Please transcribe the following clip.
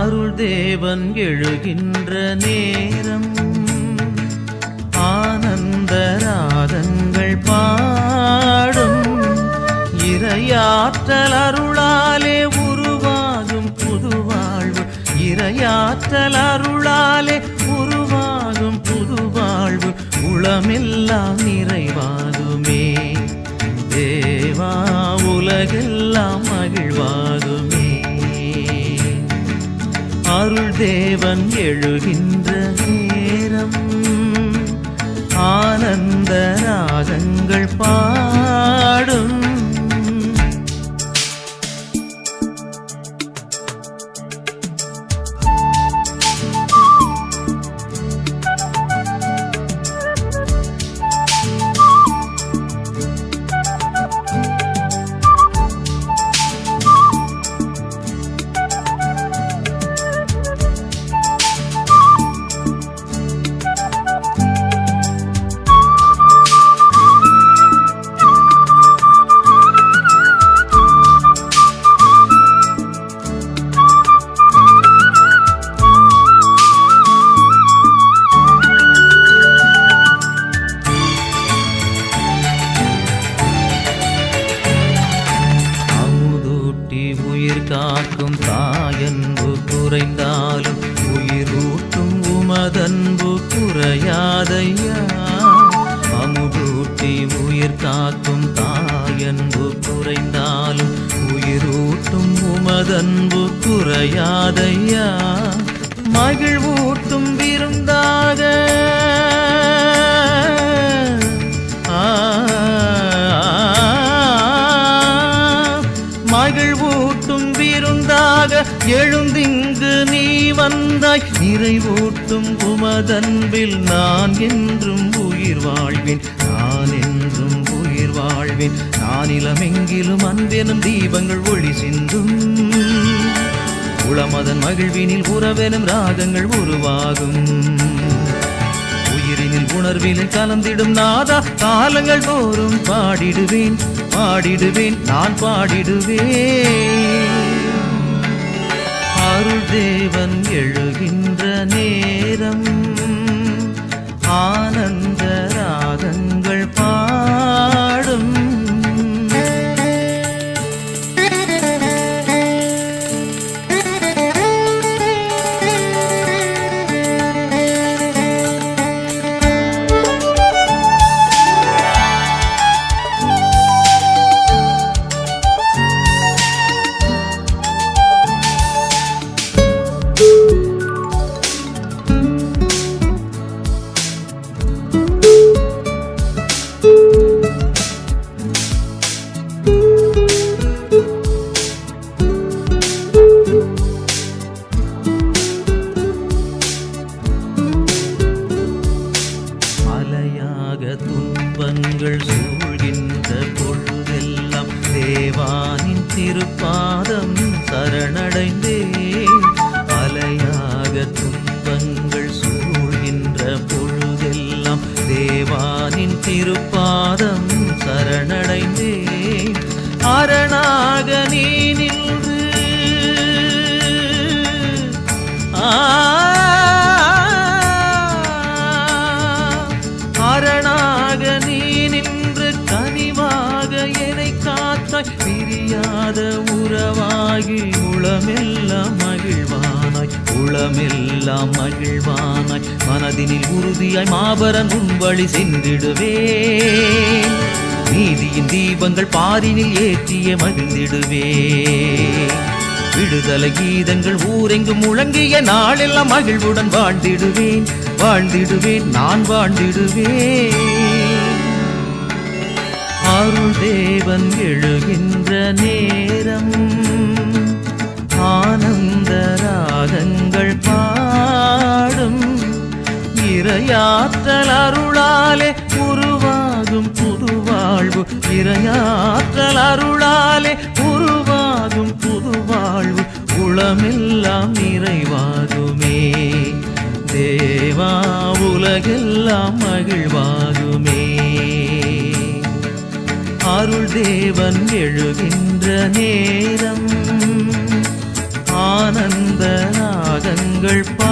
அருள் தேவன் எழுகின்ற நேரம் ஆனந்த ராகங்கள் பாடும் இறையாற்றல் அருளாலே உருவாகும் புதுவாழ்வு இறையாற்றல் அருளாலே உருவாகும் புதுவாழ்வு உளமெல்லாம் நிறைவாகுமே தேவா உலகெல்லாம் மகிழ்வாகுமே அருள் தேவன் எழுகின்ற நேரம் ஆனந்த ராகங்கள் பாடும் காக்கும் தாயன்பு குறைந்தாலும் உயிரூட்டும் உமதன்பு குறையாதையா அமுதூட்டி உயிர் காக்கும் தாயன்பு குறைந்தாலும் உயிரூட்டும் உமதன்பு குறையாதையா மகிழ்வூட்டும் விருந்தாக மகிழ்வூட்டும் விருந்தாக எழுந்திங்கு நீ வந்தாய் நிறைவூட்டும் உமதன்பில் நான் என்றும் உயிர் வாழ்வேன் நான் என்றும் உயிர் வாழ்வேன் நானிலமெங்கிலும் அன்பெனும் தீபங்கள் ஒளி சிந்தும் உளமதன் மகிழ்வினில் உறவெனும் ராகங்கள் உருவாகும் உயிரினில் உணர்விலை கலந்திடும் நாதா காலங்கள் தோறும் பாடிடுவேன் பாடிடுவேன் நான் பாடிடுவேன் அருள் தேவன் எழுகின்ற நேரம் ஆனந்த ராகங்கள் பாடும் துன்பங்கள் சூழ்கின்ற பொழுதெல்லாம் தேவானின் திருப்பாதம் சரணடைந்தேன் அலையாக துன்பங்கள் சூழ்கின்ற பொழுதெல்லாம் தேவானின் திருப்பாதம் சரணடைந்தேன் அரணாக நீ நின்று அரணாக நீ நின்று கனிவாக என்னை காத்தாய் பிரியாத உறவாகி உளமெல்லாம் மகிழ்வானாய் உளமெல்லாம் மகிழ்வானாய் மனதினில் உறுதியாய் மாபரன் உன் வழி சென்றிடுவேன் நீதியின் தீபங்கள் பாரினில் ஏற்றிய மகிழ்ந்திடுவேன் விடுதலை கீதங்கள் ஊரெங்கும் முழங்கிய நாளெல்லாம் மகிழ்வுடன் வாழ்ந்திடுவேன் வாழ்ந்திடுவேன் நான் வாழ்ந்திடுவேன் அருள் தேவன் எழுகின்ற நேரம் ஆனந்த ராகங்கள் பாடும் இறையாற்றல் அருளாலே உருவாகும் புதுவாழ்வு இறையாற்றல் அருளாலே உருவாகும் புதுவாழ்வு உளமெல்லாம் நிறைவாகுமே தேவா உலகெல்லாம் மகிழ்வாகுமே அருள் தேவன் எழுகின்ற நேரம் ஆனந்த புகழ்